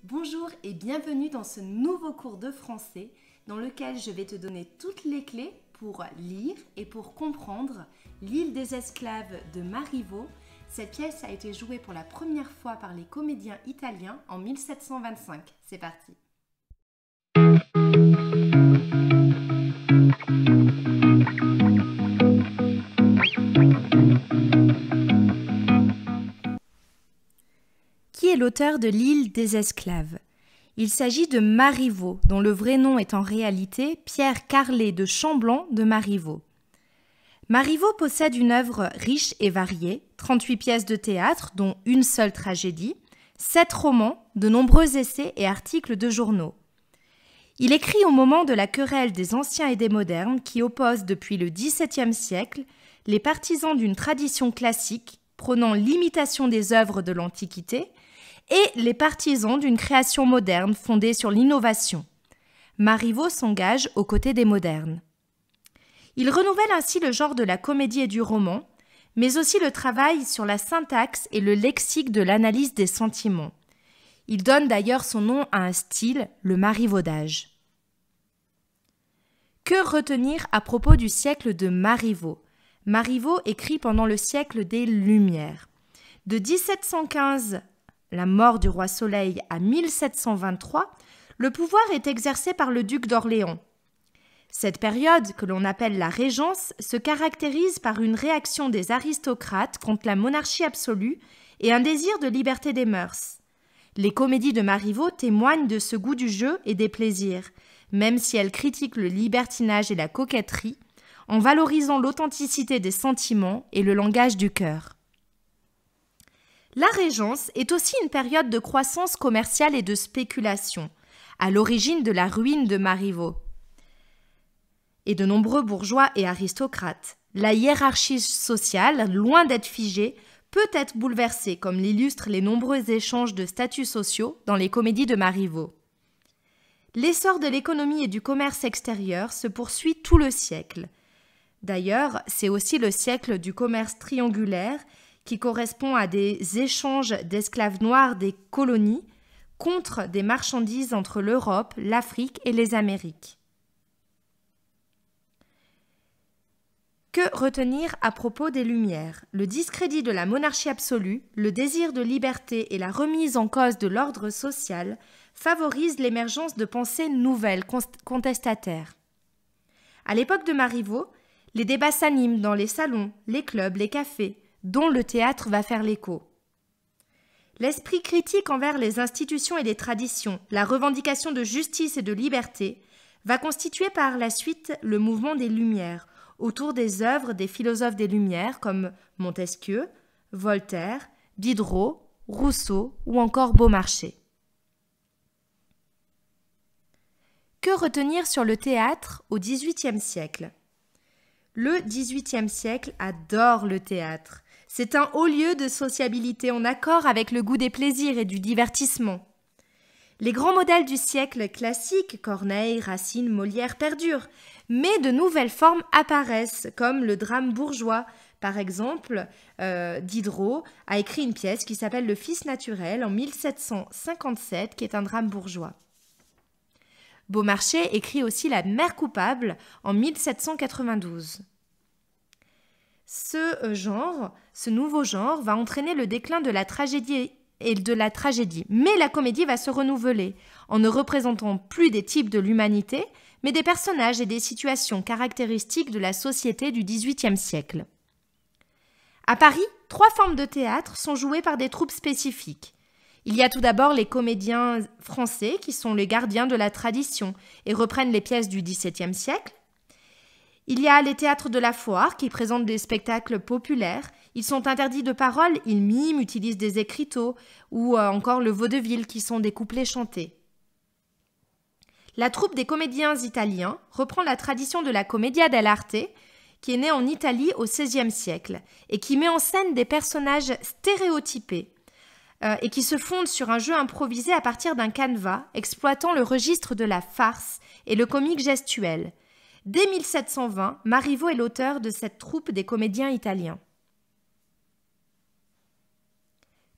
Bonjour et bienvenue dans ce nouveau cours de français dans lequel je vais te donner toutes les clés pour lire et pour comprendre L'île des esclaves de Marivaux. Cette pièce a été jouée pour la première fois par les comédiens italiens en 1725. C'est parti. Qui est l'auteur de L'île des esclaves ? Il s'agit de Marivaux, dont le vrai nom est en réalité Pierre Carlet de Chamblanc de Marivaux. Marivaux possède une œuvre riche et variée, 38 pièces de théâtre, dont une seule tragédie, 7 romans, de nombreux essais et articles de journaux. Il écrit au moment de la querelle des anciens et des modernes qui oppose depuis le XVIIe siècle les partisans d'une tradition classique prônant l'imitation des œuvres de l'Antiquité et les partisans d'une création moderne fondée sur l'innovation. Marivaux s'engage aux côtés des modernes. Il renouvelle ainsi le genre de la comédie et du roman, mais aussi le travail sur la syntaxe et le lexique de l'analyse des sentiments. Il donne d'ailleurs son nom à un style, le marivaudage. Que retenir à propos du siècle de Marivaux ? Marivaux écrit pendant le siècle des Lumières. De 1715, la mort du roi Soleil, à 1723, le pouvoir est exercé par le duc d'Orléans. Cette période, que l'on appelle la Régence, se caractérise par une réaction des aristocrates contre la monarchie absolue et un désir de liberté des mœurs. Les comédies de Marivaux témoignent de ce goût du jeu et des plaisirs, même si elles critiquent le libertinage et la coquetterie, en valorisant l'authenticité des sentiments et le langage du cœur. La Régence est aussi une période de croissance commerciale et de spéculation, à l'origine de la ruine de Marivaux et de nombreux bourgeois et aristocrates. La hiérarchie sociale, loin d'être figée, peut être bouleversée, comme l'illustrent les nombreux échanges de statuts sociaux dans les comédies de Marivaux. L'essor de l'économie et du commerce extérieur se poursuit tout le siècle. D'ailleurs, c'est aussi le siècle du commerce triangulaire qui correspond à des échanges d'esclaves noirs des colonies contre des marchandises entre l'Europe, l'Afrique et les Amériques. Que retenir à propos des Lumières ? Le discrédit de la monarchie absolue, le désir de liberté et la remise en cause de l'ordre social favorisent l'émergence de pensées nouvelles, contestataires. À l'époque de Marivaux, les débats s'animent dans les salons, les clubs, les cafés, dont le théâtre va faire l'écho. L'esprit critique envers les institutions et les traditions, la revendication de justice et de liberté, va constituer par la suite le mouvement des Lumières, autour des œuvres des philosophes des Lumières comme Montesquieu, Voltaire, Diderot, Rousseau ou encore Beaumarchais. Que retenir sur le théâtre au XVIIIe siècle ? Le XVIIIe siècle adore le théâtre. C'est un haut lieu de sociabilité en accord avec le goût des plaisirs et du divertissement. Les grands modèles du siècle classique, Corneille, Racine, Molière, perdurent, mais de nouvelles formes apparaissent, comme le drame bourgeois. Par exemple, Diderot a écrit une pièce qui s'appelle Le Fils naturel en 1757, qui est un drame bourgeois. Beaumarchais écrit aussi La mère coupable en 1792. Ce nouveau genre va entraîner le déclin de la tragédie mais la comédie va se renouveler en ne représentant plus des types de l'humanité, mais des personnages et des situations caractéristiques de la société du XVIIIe siècle. À Paris, 3 formes de théâtre sont jouées par des troupes spécifiques. Il y a tout d'abord les comédiens français qui sont les gardiens de la tradition et reprennent les pièces du XVIIe siècle. Il y a les théâtres de la foire qui présentent des spectacles populaires. Ils sont interdits de parole, ils miment, utilisent des écriteaux ou encore le vaudeville qui sont des couplets chantés. La troupe des comédiens italiens reprend la tradition de la commedia dell'arte qui est née en Italie au XVIe siècle et qui met en scène des personnages stéréotypés et qui se fonde sur un jeu improvisé à partir d'un canevas exploitant le registre de la farce et le comique gestuel. Dès 1720, Marivaux est l'auteur de cette troupe des comédiens italiens.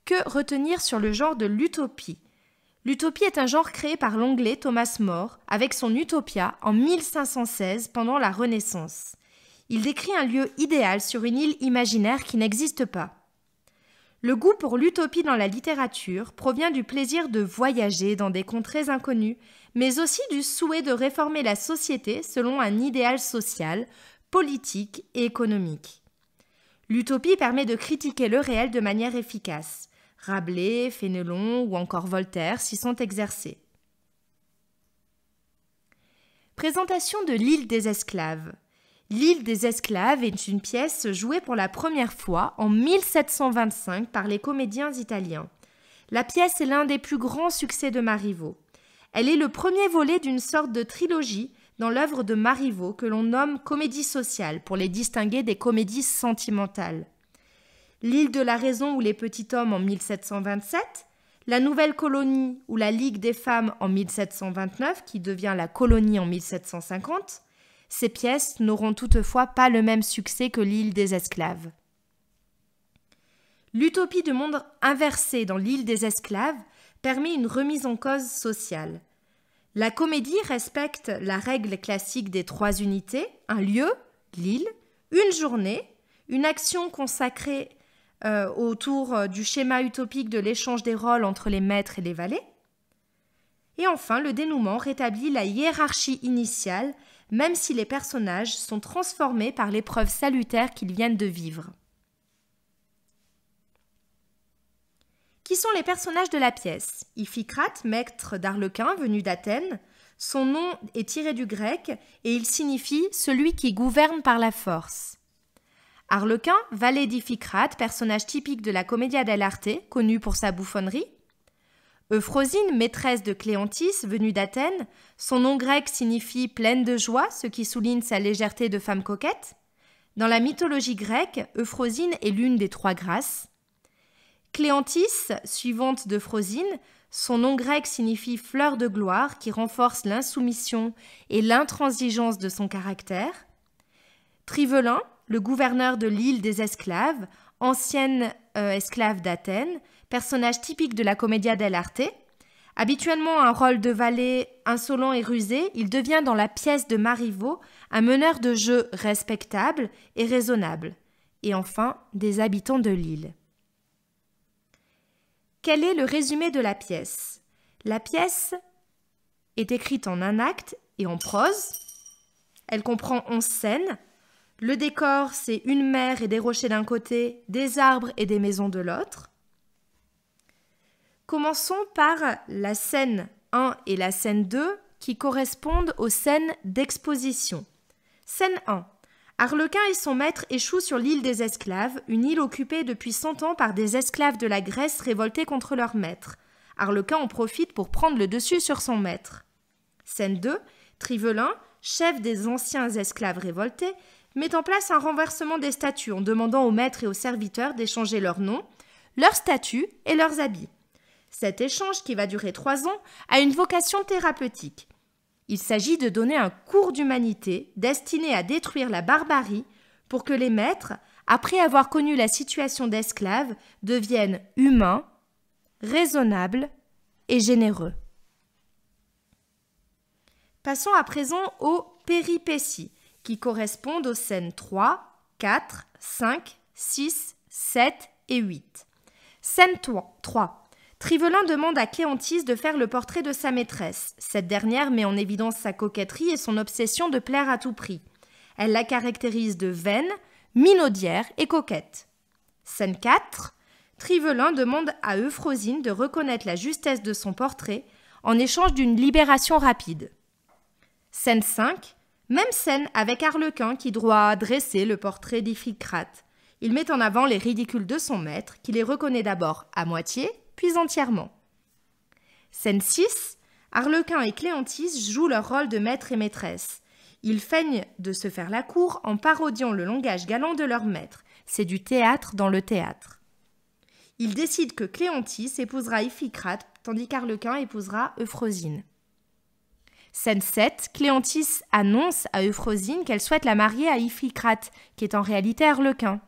Que retenir sur le genre de l'utopie ? L'utopie est un genre créé par l'anglais Thomas More avec son Utopia en 1516 pendant la Renaissance. Il décrit un lieu idéal sur une île imaginaire qui n'existe pas. Le goût pour l'utopie dans la littérature provient du plaisir de voyager dans des contrées inconnues, mais aussi du souhait de réformer la société selon un idéal social, politique et économique. L'utopie permet de critiquer le réel de manière efficace. Rabelais, Fénelon ou encore Voltaire s'y sont exercés. Présentation de l'île des esclaves. L'île des esclaves est une pièce jouée pour la première fois en 1725 par les comédiens italiens. La pièce est l'un des plus grands succès de Marivaux. Elle est le premier volet d'une sorte de trilogie dans l'œuvre de Marivaux que l'on nomme comédie sociale pour les distinguer des comédies sentimentales. L'île de la raison ou les petits hommes en 1727, la nouvelle colonie ou la Ligue des femmes en 1729 qui devient la colonie en 1750, ces pièces n'auront toutefois pas le même succès que l'île des esclaves. L'utopie du monde inversé dans l'île des esclaves permet une remise en cause sociale. La comédie respecte la règle classique des 3 unités, un lieu, l'île, une journée, une action consacrée autour du schéma utopique de l'échange des rôles entre les maîtres et les valets. Et enfin, le dénouement rétablit la hiérarchie initiale, même si les personnages sont transformés par l'épreuve salutaire qu'ils viennent de vivre. Qui sont les personnages de la pièce ? Iphicrate, maître d'Arlequin, venu d'Athènes. Son nom est tiré du grec et il signifie « celui qui gouverne par la force ». Arlequin, valet d'Iphicrate, personnage typique de la Commedia dell'arte, connu pour sa bouffonnerie. Euphrosine, maîtresse de Cléanthis, venue d'Athènes. Son nom grec signifie « pleine de joie », ce qui souligne sa légèreté de femme coquette. Dans la mythologie grecque, Euphrosine est l'une des 3 grâces. Cléanthis, suivante d'Euphrosine, son nom grec signifie « fleur de gloire » qui renforce l'insoumission et l'intransigeance de son caractère. Trivelin, le gouverneur de l'île des esclaves, ancienne esclave d'Athènes, personnage typique de la Commedia dell'arte. Habituellement un rôle de valet insolent et rusé, il devient dans la pièce de Marivaux un meneur de jeu respectable et raisonnable. Et enfin, des habitants de l'île. Quel est le résumé de la pièce ? La pièce est écrite en un acte et en prose. Elle comprend 11 scènes. Le décor, c'est une mer et des rochers d'un côté, des arbres et des maisons de l'autre. Commençons par la scène 1 et la scène 2 qui correspondent aux scènes d'exposition. Scène 1. Arlequin et son maître échouent sur l'île des esclaves, une île occupée depuis 100 ans par des esclaves de la Grèce révoltés contre leur maître. Arlequin en profite pour prendre le dessus sur son maître. Scène 2. Trivelin, chef des anciens esclaves révoltés, met en place un renversement des statuts en demandant aux maîtres et aux serviteurs d'échanger leurs noms, leurs statuts et leurs habits. Cet échange, qui va durer 3 ans, a une vocation thérapeutique. Il s'agit de donner un cours d'humanité destiné à détruire la barbarie pour que les maîtres, après avoir connu la situation d'esclaves, deviennent humains, raisonnables et généreux. Passons à présent aux péripéties, qui correspondent aux scènes 3, 4, 5, 6, 7 et 8. Scène 3. Trivelin demande à Cléanthis de faire le portrait de sa maîtresse. Cette dernière met en évidence sa coquetterie et son obsession de plaire à tout prix. Elle la caractérise de vaine, minaudière et coquette. Scène 4. Trivelin demande à Euphrosine de reconnaître la justesse de son portrait en échange d'une libération rapide. Scène 5. Même scène avec Arlequin qui doit dresser le portrait d'Iphicrate. Il met en avant les ridicules de son maître, qui les reconnaît d'abord à moitié, puis entièrement. Scène 6. Arlequin et Cléanthis jouent leur rôle de maître et maîtresse. Ils feignent de se faire la cour en parodiant le langage galant de leur maître. C'est du théâtre dans le théâtre. Ils décident que Cléanthis épousera Iphicrate, tandis qu'Arlequin épousera Euphrosine. Scène 7, Cléanthis annonce à Euphrosine qu'elle souhaite la marier à Iphicrate, qui est en réalité Arlequin.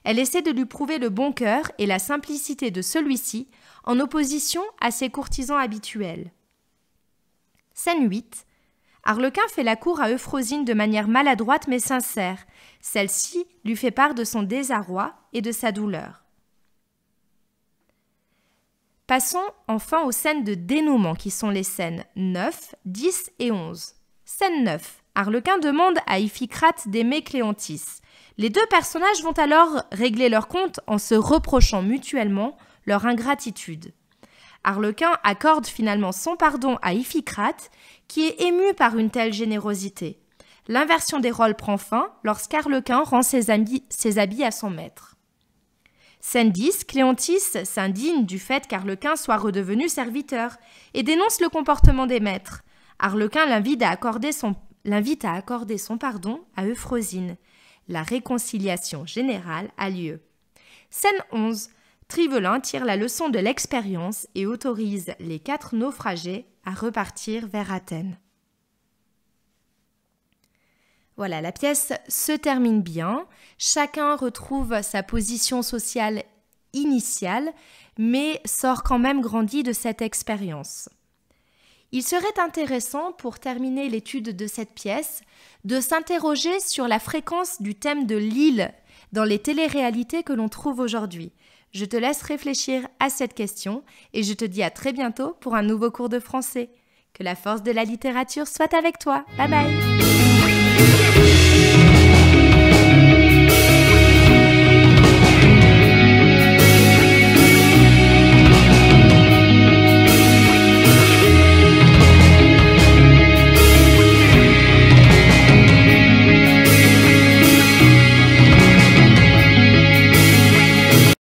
Elle essaie de lui prouver le bon cœur et la simplicité de celui-ci en opposition à ses courtisans habituels. Scène 8. Arlequin fait la cour à Euphrosine de manière maladroite mais sincère. Celle-ci lui fait part de son désarroi et de sa douleur. Passons enfin aux scènes de dénouement qui sont les scènes 9, 10 et 11. Scène 9. Arlequin demande à Iphicrate d'aimer Cléontis. Les deux personnages vont alors régler leur compte en se reprochant mutuellement leur ingratitude. Arlequin accorde finalement son pardon à Iphicrate, qui est ému par une telle générosité. L'inversion des rôles prend fin lorsqu'Arlequin rend ses habits à son maître. Scène 10, Cléontis s'indigne du fait qu'Arlequin soit redevenu serviteur et dénonce le comportement des maîtres. Arlequin l'invite à accorder son pardon à Euphrosine. La réconciliation générale a lieu. Scène 11, Trivelin tire la leçon de l'expérience et autorise les 4 naufragés à repartir vers Athènes. Voilà, la pièce se termine bien. Chacun retrouve sa position sociale initiale, mais sort quand même grandi de cette expérience. Il serait intéressant, pour terminer l'étude de cette pièce, de s'interroger sur la fréquence du thème de l'île dans les téléréalités que l'on trouve aujourd'hui. Je te laisse réfléchir à cette question et je te dis à très bientôt pour un nouveau cours de français. Que la force de la littérature soit avec toi. Bye bye!